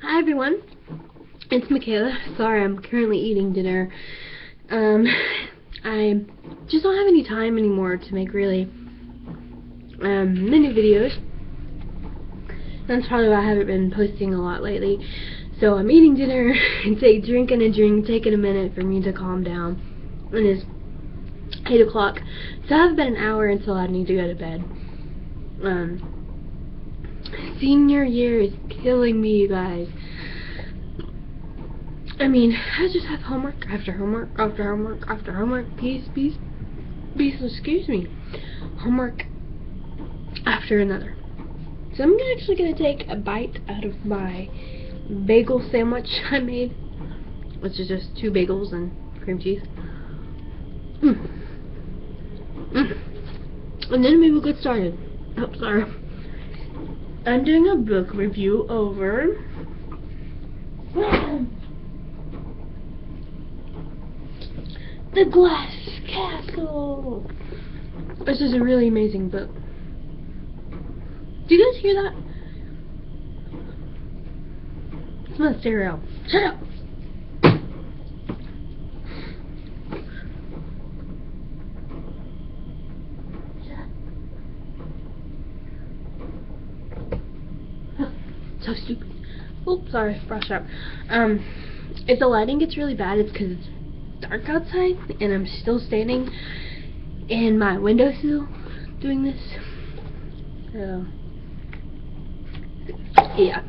Hi everyone, it's Michaela. Sorry, I'm currently eating dinner. I just don't have any time anymore to make really many videos. That's probably why I haven't been posting a lot lately. So I'm eating dinner and drinking a drink, taking a minute for me to calm down. And it's 8 o'clock, so I have about an hour until I need to go to bed. Senior year is killing me, you guys. I mean, I just have homework after homework after homework after homework. Peace, excuse me. Homework after another. So I'm actually going to take a bite out of my bagel sandwich I made, which is just 2 bagels and cream cheese. And then we will get started. Oh, sorry. I'm doing a book review over The Glass Castle. This is a really amazing book. Do you guys hear that? It's my stereo. Shut up! So stupid. Oh, sorry, brush up. If the lighting gets really bad, it's because it's dark outside, and I'm still standing in my windowsill doing this. So, yeah,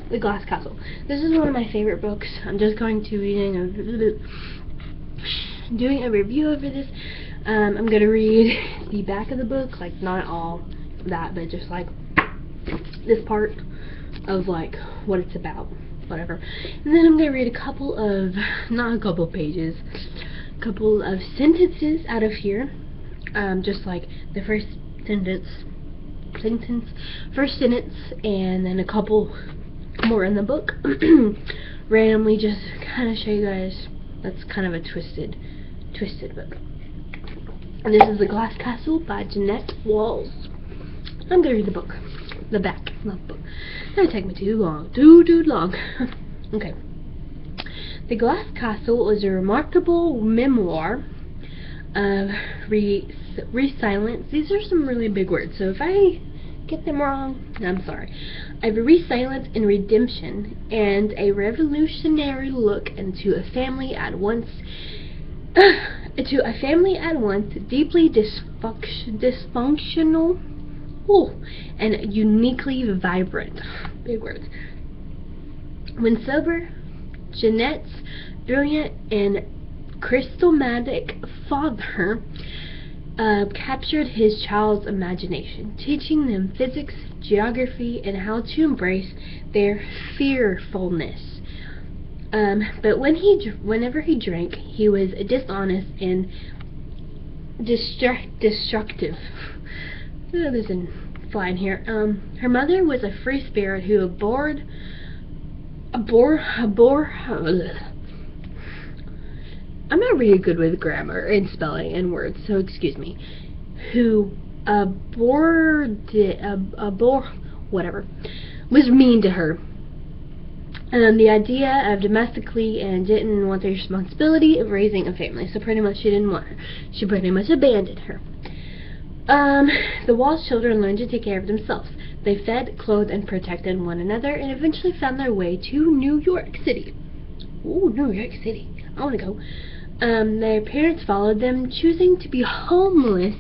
The Glass Castle. This is one of my favorite books. I'm just going to be doing a review over this. I'm going to read the back of the book, like not all that, but just like this part of like what it's about, whatever. And then I'm going to read a couple of, not a couple pages, a couple of sentences out of here. Just like the first sentence, and then a couple more in the book. Randomly, just kind of show you guys. That's kind of a twisted book. And this is The Glass Castle by Jeannette Walls. I'm gonna read the book, the back, not the book. That'll take me too long, too long. Okay. The Glass Castle is a remarkable memoir of resilience. These are some really big words, so if I get them wrong, I'm sorry. Of resilience and redemption, and a revolutionary look into a family at once deeply dysfunctional and uniquely vibrant. Big words. When sober, Jeannette's brilliant and charismatic father captured his child's imagination, teaching them physics, geography, and how to embrace their fearfulness. But whenever he drank, he was dishonest and destructive. There's a fly in here. Her mother was a free spirit who abhorred. I'm not really good with grammar and spelling and words, so excuse me. Who whatever, was mean to her. The idea of domestically and didn't want the responsibility of raising a family, so pretty much she didn't want her. She pretty much abandoned her. The Walls children learned to take care of themselves. They fed, clothed, and protected one another, and eventually found their way to New York City. Ooh, New York City. I want to go. Their parents followed them, choosing to be homeless,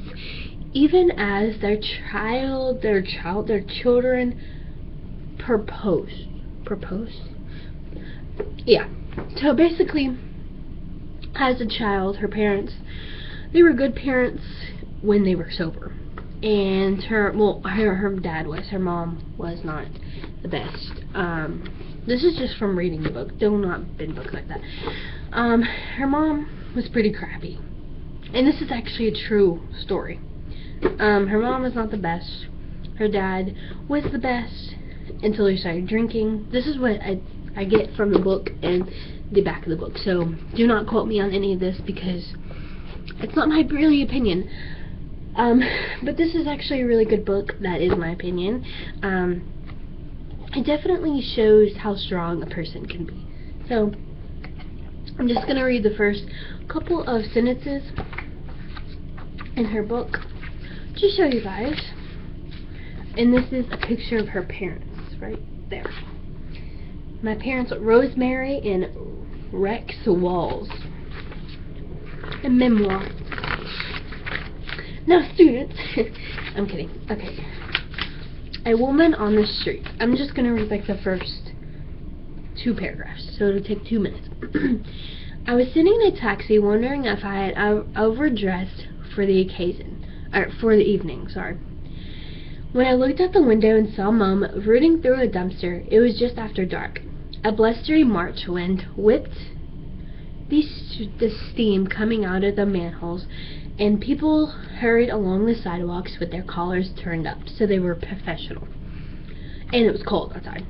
even as their children proposed. Yeah. So basically, as a child, her parents, they were good parents when they were sober. And her dad was. Her mom was not the best. This is just from reading the book. Do not bin books like that. Her mom was pretty crappy. And this is actually a true story. Her mom was not the best. Her dad was the best until he started drinking. This is what I get from the book and the back of the book. So do not quote me on any of this because it's not my really opinion. But this is actually a really good book. That is my opinion. it definitely shows how strong a person can be. So I'm just going to read the first couple of sentences in her book to show you guys. And this is a picture of her parents right there. My parents, Rosemary and Rex Walls. A memoir. Now, students, I'm kidding. Okay. A woman on the street. I'm just going to read like the first 2 paragraphs, so it'll take 2 minutes. I was sitting in a taxi wondering if I had overdressed for the occasion, or for the evening, sorry. When I looked out the window and saw Mom rooting through a dumpster, it was just after dark. A blustery March wind whipped the steam coming out of the manholes, and people hurried along the sidewalks with their collars turned up, so they were professional. And it was cold outside.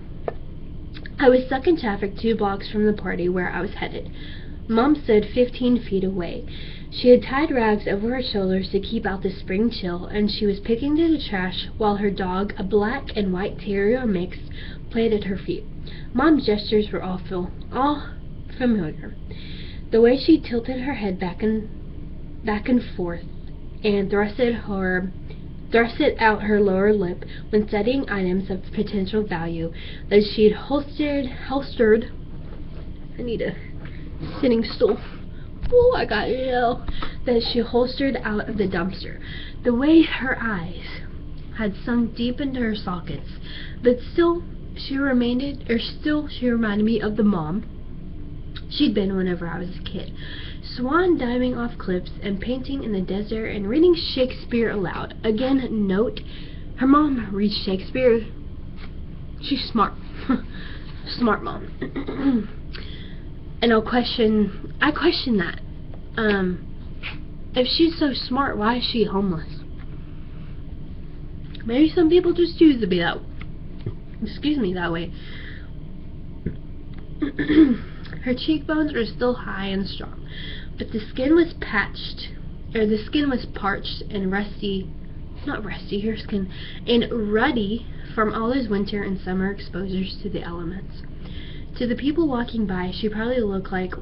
I was stuck in traffic 2 blocks from the party where I was headed. Mom stood 15 feet away. She had tied rags over her shoulders to keep out the spring chill, and she was picking through the trash while her dog, a black and white terrier mix, played at her feet. Mom's gestures were all familiar. The way she tilted her head back and forth and thrusted out her lower lip when studying items of potential value that she'd holstered. I need a sitting stool. Oh, I got ill. That she holstered out of the dumpster. The way her eyes had sunk deep into her sockets, but still she reminded me of the mom she'd been whenever I was a kid. Swan diving off cliffs and painting in the desert and reading Shakespeare aloud. Again, note, her mom reads Shakespeare. She's smart. Smart mom. And I question that. If she's so smart, why is she homeless? Maybe some people just choose to be that way. Her cheekbones were still high and strong, but the skin was parched and ruddy from all those winter and summer exposures to the elements. To the people walking by, she probably looked like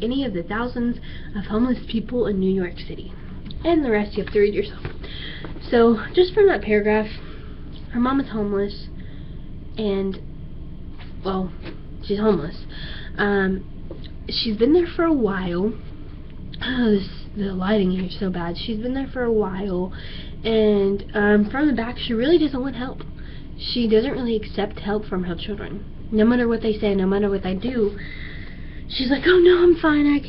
any of the thousands of homeless people in New York City. And the rest you have to read yourself. So, just from that paragraph, her mom is homeless, and, well, she's homeless. She's been there for a while. The lighting here is so bad. She's been there for a while, and from the back, she really doesn't want help. She doesn't really accept help from her children. No matter what they say, no matter what they do, she's like, oh no, I'm fine, I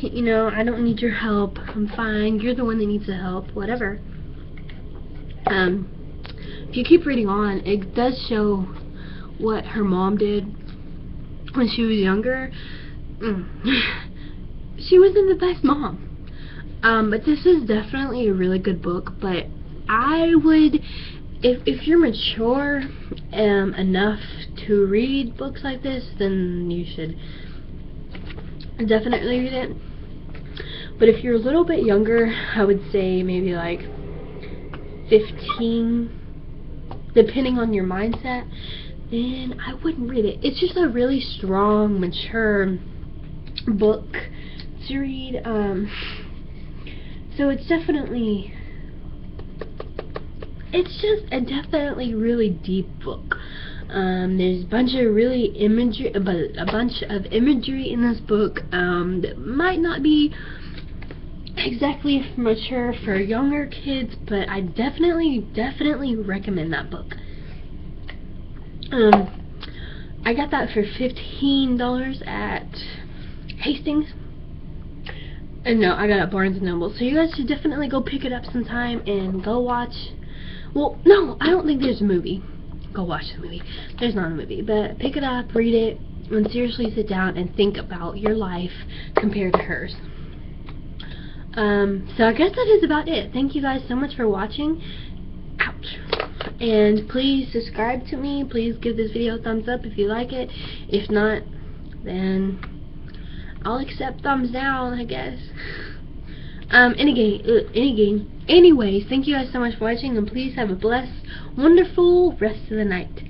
don't need your help, I'm fine, you're the one that needs the help, whatever. If you keep reading on, it does show what her mom did when she was younger. She wasn't the best mom. But this is definitely a really good book, but I would, if you're mature enough to read books like this, then you should definitely read it. But if you're a little bit younger, I would say maybe like 15, depending on your mindset, then I wouldn't read it. It's just a really strong, mature book to read. So it's definitely, it's just a definitely really deep book. There's a bunch of imagery in this book that might not be exactly mature for younger kids, but I definitely recommend that book. I got that for $15 at Hastings. And no, I got it at Barnes & Noble. So you guys should definitely go pick it up sometime and go watch. Well, no, I don't think there's a movie. Go watch the movie. There's not a movie. But pick it up, read it, and seriously sit down and think about your life compared to hers. So I guess that is about it. Thank you guys so much for watching. Ouch. And please subscribe to me. Please give this video a thumbs up if you like it. If not, then I'll accept thumbs down, I guess. Anyways, thank you guys so much for watching, and please have a blessed, wonderful rest of the night.